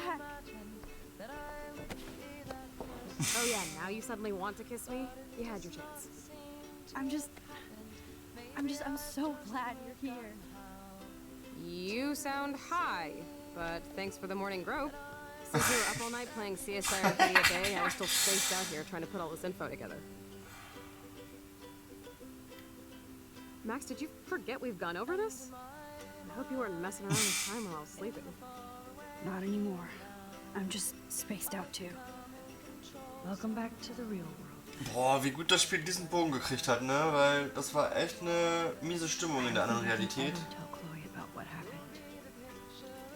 back. Oh yeah, now you suddenly want to kiss me? You had your chance. I'm so glad you're here. You sound high, but thanks for the morning grope. Since you were up all night playing CSI Arcadia Bay, I was still spaced out here trying to put all this info together. Max, did you forget we've gone over this? I hope you weren't messing around with time while I was sleeping. Not anymore. I'm just spaced out too. Welcome back to the real world. Boah, wie gut das Spiel diesen Bogen gekriegt hat, ne? Weil das war echt eine miese Stimmung in der anderen Realität.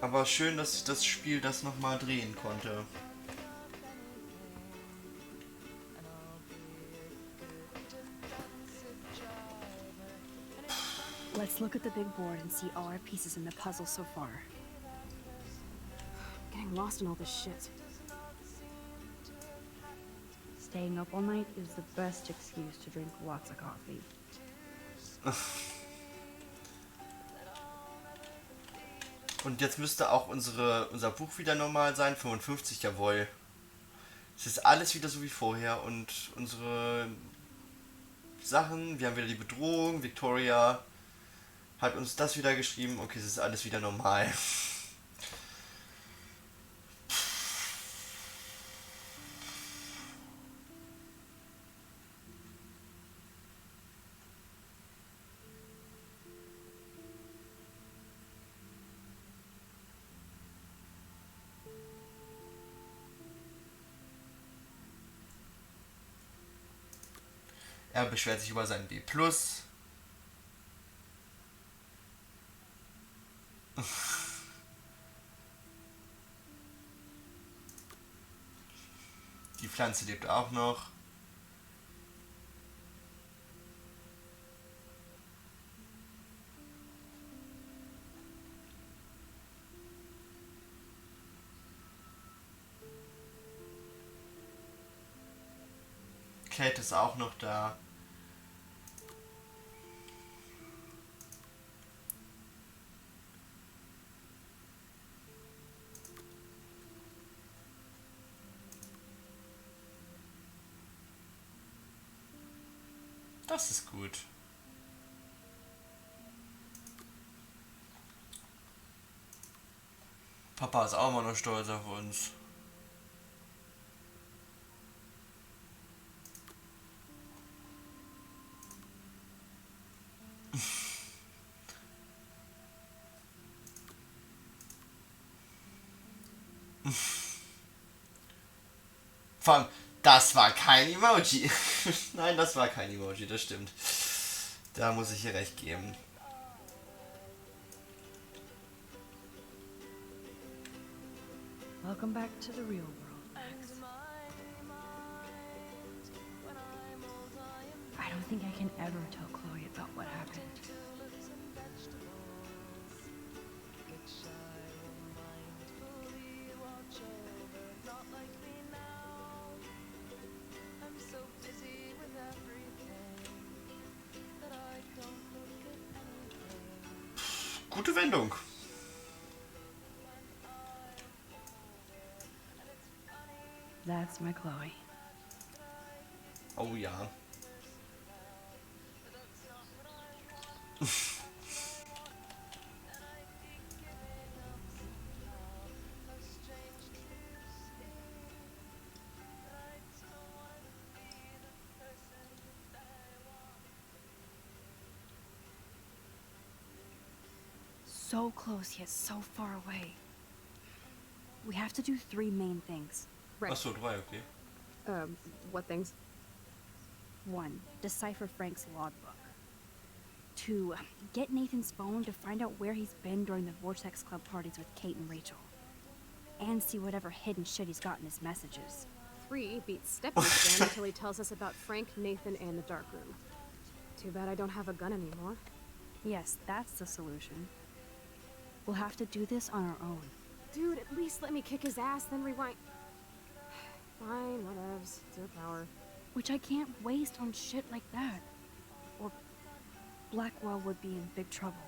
Aber schön, dass sich das Spiel das nochmal drehen konnte. Let's look at the big board and see all our pieces in the puzzle so far. I'm getting lost in all this shit. Staying up all night is the best excuse to drink lots of coffee. Und jetzt müsste auch unser Buch wieder normal sein. 55, jawohl. Es ist alles wieder so wie vorher. Und unsere Sachen, wir haben wieder die Bedrohung. Victoria hat uns das wieder geschrieben. Okay, es ist alles wieder normal. Er beschwert sich über sein B+. Die Pflanze lebt auch noch. Kate ist auch noch da. Das ist gut. Papa ist auch immer noch stolz auf uns. Vor allem, das war kein Emoji. Nein, das war kein Emoji, das stimmt. Da muss ich ihr recht geben. Welcome back to the real world, Max. I don't think I can ever tell Chloe about what happened. Gute Wendung. That's my Chloe. Oh ja. So close yet so far away. We have to do 3 main things. Right. Achso, 3, okay. What things? 1. Decipher Frank's logbook. 2. Get Nathan's phone to find out where he's been during the Vortex Club parties with Kate and Rachel. And see whatever hidden shit he's got in his messages. 3, beat Stephanie's down until he tells us about Frank, Nathan, and the dark room. Too bad I don't have a gun anymore. Yes, that's the solution. We'll have to do this on our own. Dude, at least let me kick his ass, then rewind. Fine, whatevs. It's your power. Which I can't waste on shit like that. Or Blackwell would be in big trouble.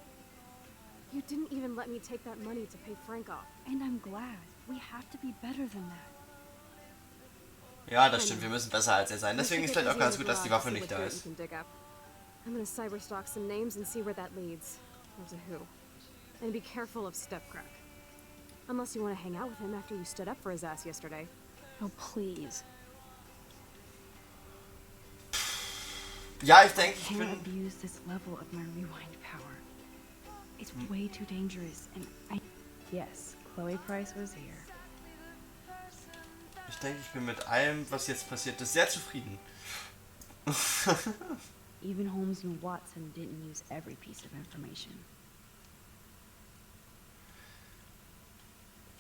You didn't even let me take that money to pay Frank off. And I'm glad. We have to be better than that. Ja, das stimmt, wir müssen besser als er sein. Deswegen ist vielleicht auch ganz gut, dass die Waffe nicht da ist. I'm gonna cyberstalk some names and see where that leads. Or to who. And be careful of Stepcrack. Unless you want to hang out with him after you stood up for his ass yesterday. Oh, please. Ja, ich denke, I can't abuse this level of my rewind power. It's way too dangerous, and Yes, Chloe Price was here. Ich denke, ich bin mit allem, was jetzt passiert ist, sehr zufrieden. Even Holmes and Watson didn't use every piece of information.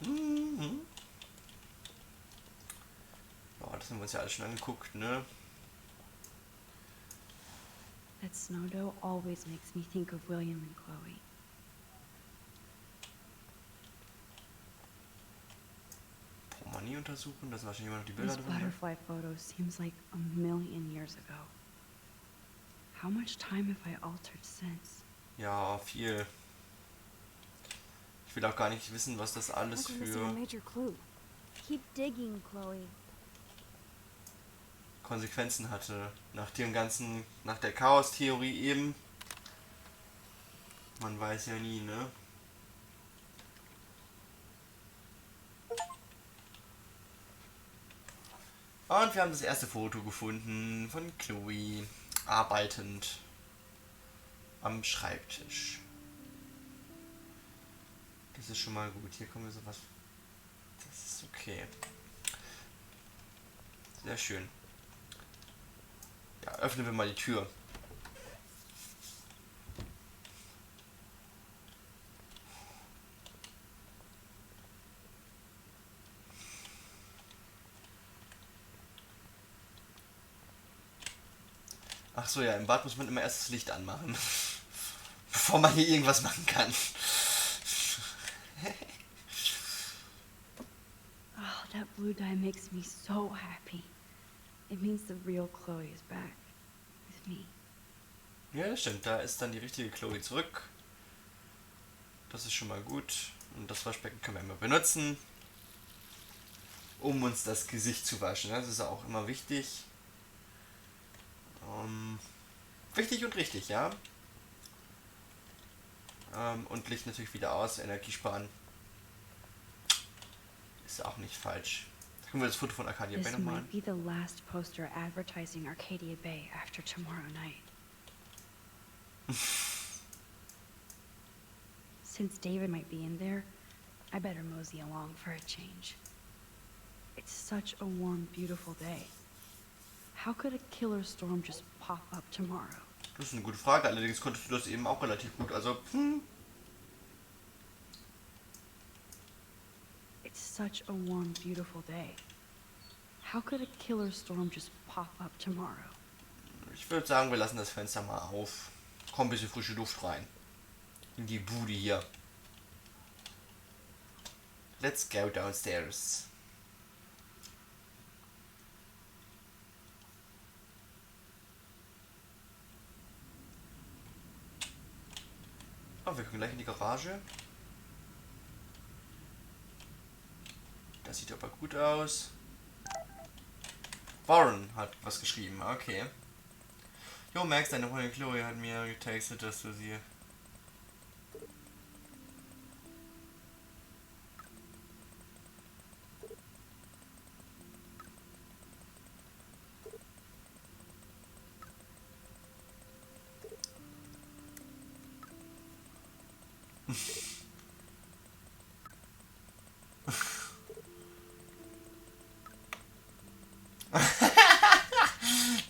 Mhm. Ja, das haben wir uns ja alles schon angeguckt, ne? That snow dough always makes me think of William and Chloe. Portemonnaie untersuchen, das sind wahrscheinlich immer noch die Bilder This drin. Ne? butterfly photo seems like a million years ago. How much time have I altered since? Ja, viel. Ich will auch gar nicht wissen, was das alles Like we're missing a für major clue. Keep digging, Chloe. Konsequenzen hatte. Nach dem ganzen, nach der Chaos-Theorie eben. Man weiß ja nie, ne? Und wir haben das erste Foto gefunden von Chloe, arbeitend am Schreibtisch. Das ist schon mal gut. Hier kommen wir sowas. Das ist okay. Sehr schön. Ja, öffnen wir mal die Tür. Ach so, ja, im Bad muss man immer erst das Licht anmachen, bevor man hier irgendwas machen kann. Oh, that blue dye makes me so happy. It means the real Chloe is back with me. Ja, das stimmt. Da ist dann die richtige Chloe zurück. Das ist schon mal gut. Und das Waschbecken können wir immer benutzen, um uns das Gesicht zu waschen. Das ist auch immer wichtig. Wichtig und richtig, ja. Und Licht natürlich wieder aus. Energie sparen. Ist auch nicht falsch. Können wir das Foto von Arcadia Bay This nochmal might be the last poster advertising Arcadia Bay after tomorrow night. Since David might be in there, I better mosey along for a change. It's such a warm, beautiful day. How could a killer storm just pop up tomorrow? Das ist eine gute Frage, allerdings konntest du das eben auch relativ gut, also, It's such a warm, beautiful day. How could a killer storm just pop up tomorrow? Ich würde sagen, wir lassen das Fenster mal auf. Kommt ein bisschen frische Luft rein. In die Bude hier. Let's go downstairs. Oh, wir können gleich in die Garage. Das sieht aber gut aus. Warren hat was geschrieben, okay. Jo, Max, deine Freundin Chloe hat mir getextet, dass du sie...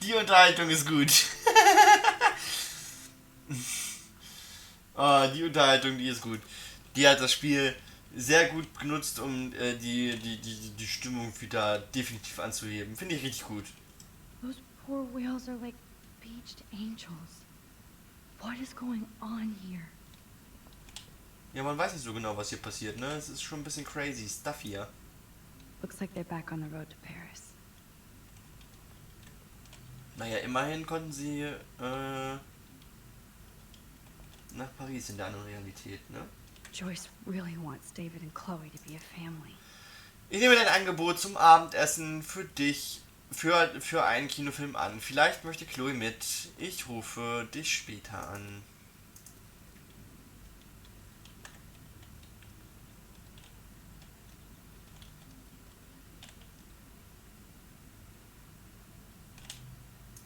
Die Unterhaltung ist gut. Oh, die Unterhaltung, die ist gut. Die hat das Spiel sehr gut genutzt, um die Stimmung wieder definitiv anzuheben. Finde ich richtig gut. Those poor whales are like beached angels. What is going on here? Ja, man weiß nicht so genau, was hier passiert, ne? Es ist schon ein bisschen crazy stuff hier. Looks like they're back on the road to Paris. Naja, immerhin konnten sie nach Paris in der anderen Realität, ne? Joyce really wants David and Chloe to be a family. Ich nehme dein Angebot zum Abendessen für dich, für einen Kinofilm an. Vielleicht möchte Chloe mit. Ich rufe dich später an.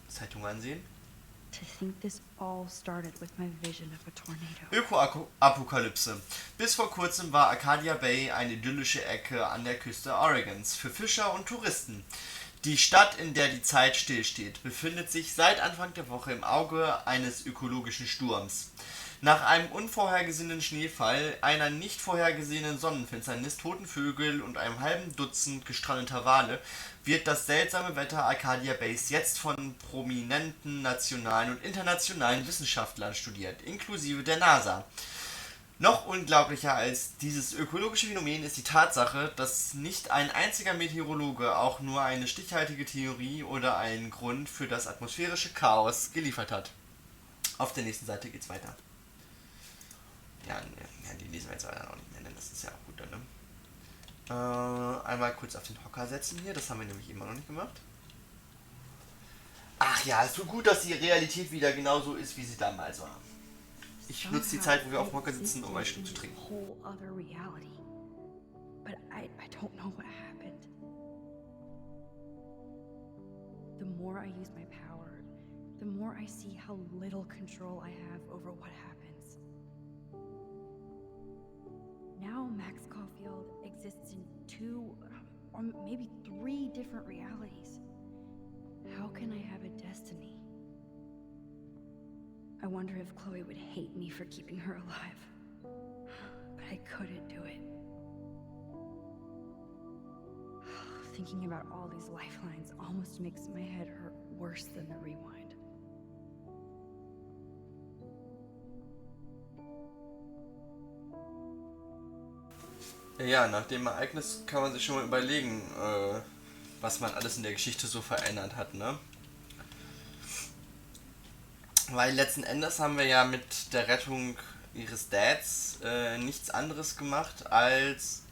Zeitung ansehen. To think this all started with my vision of a tornado. Öko-Apokalypse. Bis vor kurzem war Arcadia Bay eine idyllische Ecke an der Küste Oregons für Fischer und Touristen. Die Stadt, in der die Zeit stillsteht, befindet sich seit Anfang der Woche im Auge eines ökologischen Sturms. Nach einem unvorhergesehenen Schneefall, einer nicht vorhergesehenen Sonnenfinsternis, toten Vögel und einem halben Dutzend gestrandeter Wale wird das seltsame Wetter Arcadia Bays jetzt von prominenten nationalen und internationalen Wissenschaftlern studiert, inklusive der NASA. Noch unglaublicher als dieses ökologische Phänomen ist die Tatsache, dass nicht ein einziger Meteorologe auch nur eine stichhaltige Theorie oder einen Grund für das atmosphärische Chaos geliefert hat. Auf der nächsten Seite geht's weiter. Ja, die lesen wir jetzt leider noch nicht mehr, denn das ist ja auch gut, ne? Einmal kurz auf den Hocker setzen hier, das haben wir nämlich immer noch nicht gemacht. Ach ja, es ist so gut, dass die Realität wieder genauso ist, wie sie damals war. Ich nutze die Zeit, wo wir auf dem Hocker sitzen, um ein Stück zu trinken. Whole other reality. But I don't know what happened. The more I use my power, the more I see how little control I have over what happens. Now Max Caulfield exists in 2 or maybe 3 different realities. How can I have a destiny? I wonder if Chloe would hate me for keeping her alive. But I couldn't do it. Thinking about all these lifelines almost makes my head hurt worse than the rewind. Ja, nach dem Ereignis kann man sich schon mal überlegen, was man alles in der Geschichte so verändert hat, ne? Weil letzten Endes haben wir ja mit der Rettung ihres Dads nichts anderes gemacht als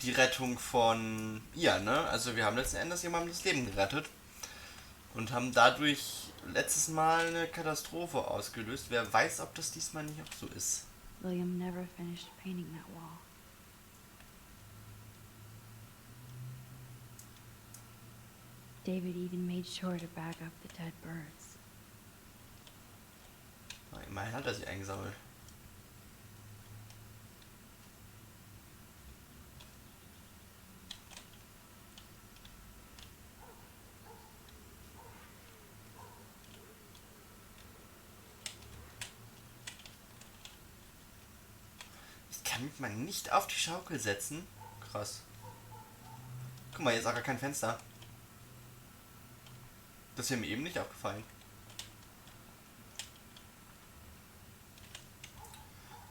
die Rettung von ihr, ne? Also wir haben letzten Endes jemandem das Leben gerettet und haben dadurch letztes Mal eine Katastrophe ausgelöst. Wer weiß, ob das diesmal nicht auch so ist. William never finished painting that wall. David even made sure to bag up the dead birds. Na, immerhin hat er sie eingesammelt. Ich kann mich mal nicht auf die Schaukel setzen. Krass. Guck mal, jetzt auch gar kein Fenster. Das ist mir eben nicht aufgefallen.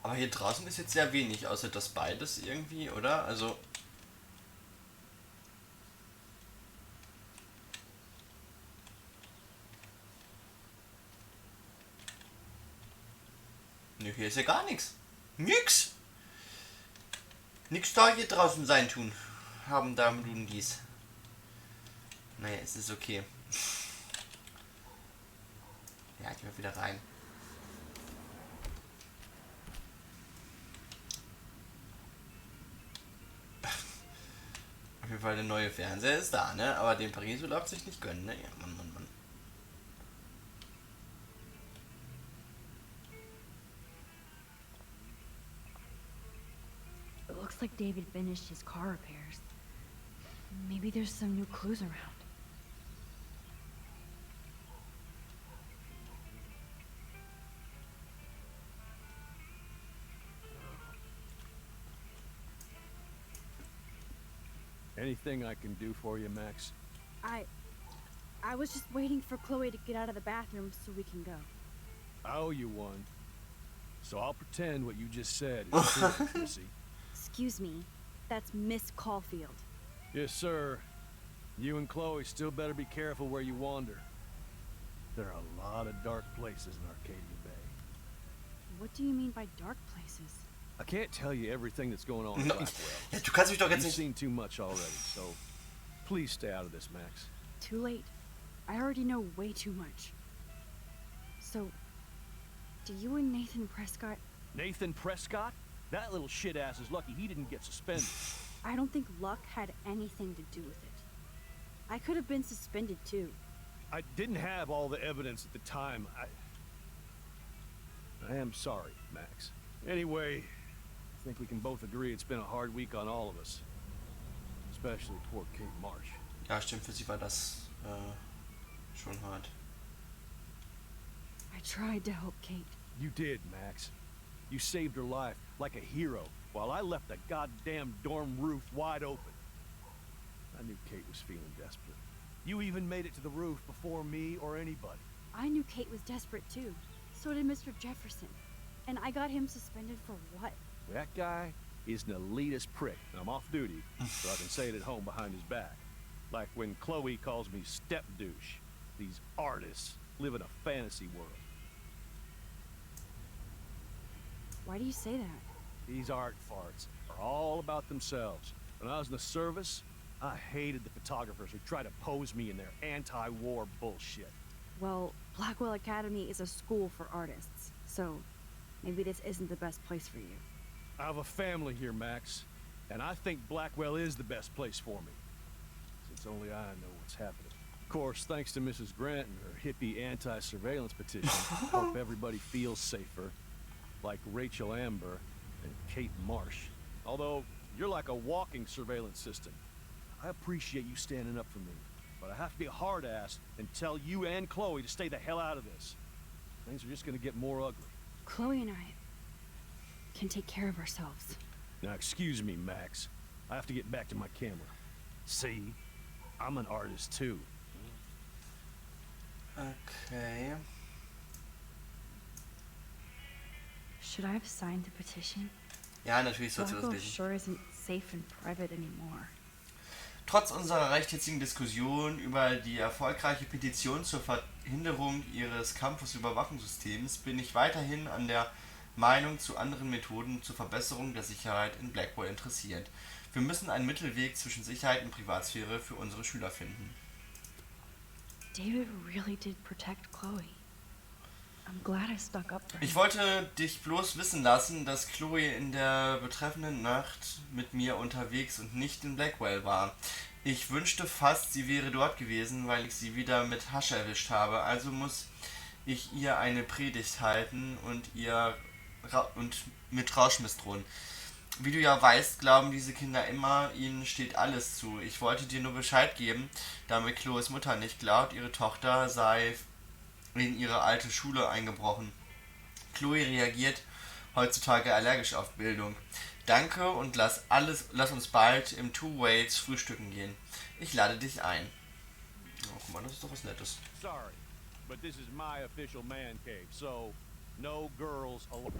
Aber hier draußen ist jetzt sehr wenig, außer das beides irgendwie, oder? Also... Nö, hier ist ja gar nichts. Nix! Nix da hier draußen sein tun. Haben da tun dies. Naja, es ist okay. Ja, gehen wir wieder rein. Auf jeden Fall der neue Fernseher ist da, ne? Aber den Paris-Urlaub sich nicht gönnen, ne? Ja, Mann. It looks like David finished his car repairs. Maybe there's some new clues around. Anything I can do for you, Max? I was just waiting for Chloe to get out of the bathroom so we can go. I owe you one. So I'll pretend what you just said is true, Missy. Excuse me, that's Miss Caulfield. Yes, sir. You and Chloe still better be careful where you wander. There are a lot of dark places in Arcadia Bay. What do you mean by dark places? I can't tell you everything that's going on in No, Blackwell. ja, du kannst mich doch jetzt You've nicht... seen too much already, so please stay out of this, Max. Too late. I already know way too much. So, do you and Nathan Prescott... Nathan Prescott? That little shit ass is lucky he didn't get suspended. I don't think luck had anything to do with it. I could have been suspended too. I didn't have all the evidence at the time. I am sorry, Max. Anyway, I think we can both agree it's been a hard week on all of us. Especially poor Kate Marsh. Ja, stimmt, für sie war das schon hart. I tried to help Kate. You did, Max. You saved her life like a hero while I left the goddamn dorm roof wide open. I knew Kate was feeling desperate. You even made it to the roof before me or anybody. I knew Kate was desperate too. So did Mr. Jefferson. And I got him suspended for what? That guy is an elitist prick, and I'm off duty, so I can say it at home behind his back. Like when Chloe calls me step douche. These artists live in a fantasy world. Why do you say that? These art farts are all about themselves. When I was in the service, I hated the photographers who try to pose me in their anti-war bullshit. Well, Blackwell Academy is a school for artists, so maybe this isn't the best place for you. I have a family here, Max, and I think Blackwell is the best place for me. Since only I know what's happening. Of course, thanks to Mrs. Grant and her hippie anti-surveillance petition, hope everybody feels safer, like Rachel Amber and Kate Marsh. Although, you're like a walking surveillance system. I appreciate you standing up for me, but I have to be a hard ass and tell you and Chloe to stay the hell out of this. Things are just gonna get more ugly. Chloe and I can take care of ourselves. Now, excuse me, Max. I have to get back to my camera. See? I'm an artist, too. Okay. Should I have signed the petition? Ja, natürlich sollst du das Blackwell lesen. sure isn't safe and private anymore. Trotz unserer recht hitzigen Diskussion über die erfolgreiche Petition zur Verhinderung ihres Campus-Überwachungssystems bin ich weiterhin an der Meinung zu anderen Methoden zur Verbesserung der Sicherheit in Blackwell interessiert. Wir müssen einen Mittelweg zwischen Sicherheit und Privatsphäre für unsere Schüler finden. David really did protect Chloe. I'm glad I stuck up for him. Ich wollte dich bloß wissen lassen, dass Chloe in der betreffenden Nacht mit mir unterwegs und nicht in Blackwell war. Ich wünschte fast, sie wäre dort gewesen, weil ich sie wieder mit Hasche erwischt habe. Also muss ich ihr eine Predigt halten und mit Rauschmiss drohen. Wie du ja weißt, glauben diese Kinder immer, ihnen steht alles zu. Ich wollte dir nur Bescheid geben, damit Chloes Mutter nicht glaubt, ihre Tochter sei in ihre alte Schule eingebrochen. Chloe reagiert heutzutage allergisch auf Bildung. Danke und lass uns bald im Two-Ways frühstücken gehen. Ich lade dich ein. Oh, guck mal, das ist doch was Nettes. Sorry, but this is my official man cave, so no girls alone.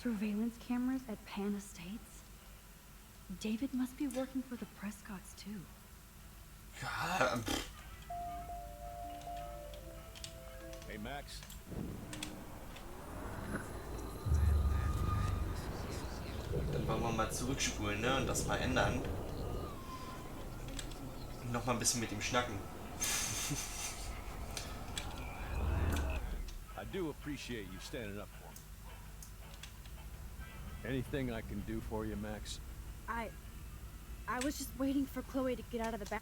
Surveillance cameras at Pan Estates? David must be working for the Prescotts too. Ja, Hey, Max. dann wollen wir mal zurückspulen, ne? Und das mal ändern. Und noch mal ein bisschen mit ihm schnacken. I do appreciate you standing up for me. Anything I can do for you, Max? I was just waiting for Chloe to get out of the back.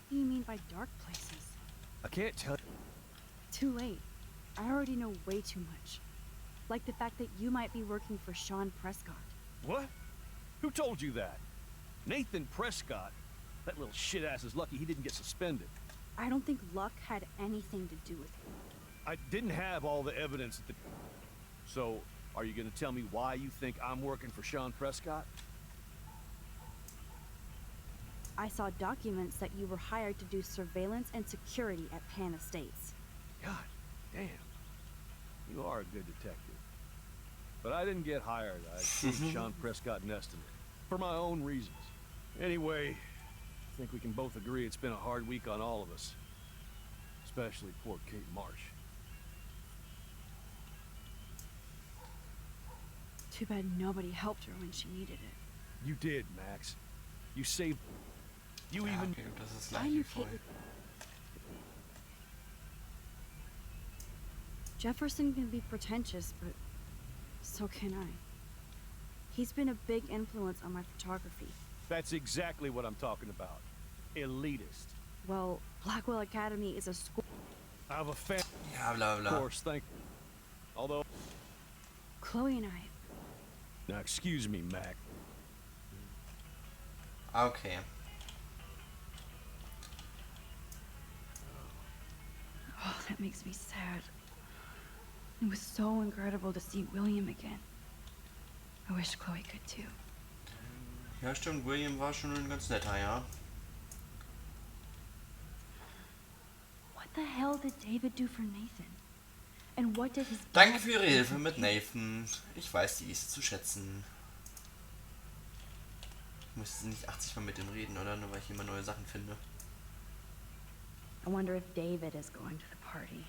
What do you mean by dark places? I can't tell. Too late. I already know way too much. Like the fact that you might be working for Sean Prescott. What? Who told you that? Nathan Prescott? That little shit ass is lucky he didn't get suspended. I don't think luck had anything to do with it. I didn't have all the evidence at the... So, are you gonna tell me why you think I'm working for Sean Prescott? I saw documents that you were hired to do surveillance and security at Pan Estates. God damn. You are a good detective. But I didn't get hired. I gave Sean Prescott an estimate. For my own reasons. Anyway, I think we can both agree it's been a hard week on all of us. Especially poor Kate Marsh. Too bad nobody helped her when she needed it. You did, Max. You saved... You Ja, even... okay, das ist I gleich wie knew Kate vorher. would... Jefferson can be pretentious, but so can I. He's been a big influence on my photography. That's exactly what I'm talking about. Elitist. Well, Blackwell Academy is a school. I have a fan... Ja, bla Of bla. course, thank... Although... Chloe and I... Now, excuse me, Mac. Okay. Oh, that makes me sad. It was so incredible to see William again. I wish Chloe could too. Ja, stimmt, William war schon ein ganz netter, ja. What the hell did David do for Nathan? And what did his Danke dad für Ihre do Hilfe for mit Kate? Nathan. Ich weiß die ist zu schätzen. Ich müsste nicht 80 Mal mit dem reden, oder? Nur weil ich immer neue Sachen finde. I wonder if David is going to the party.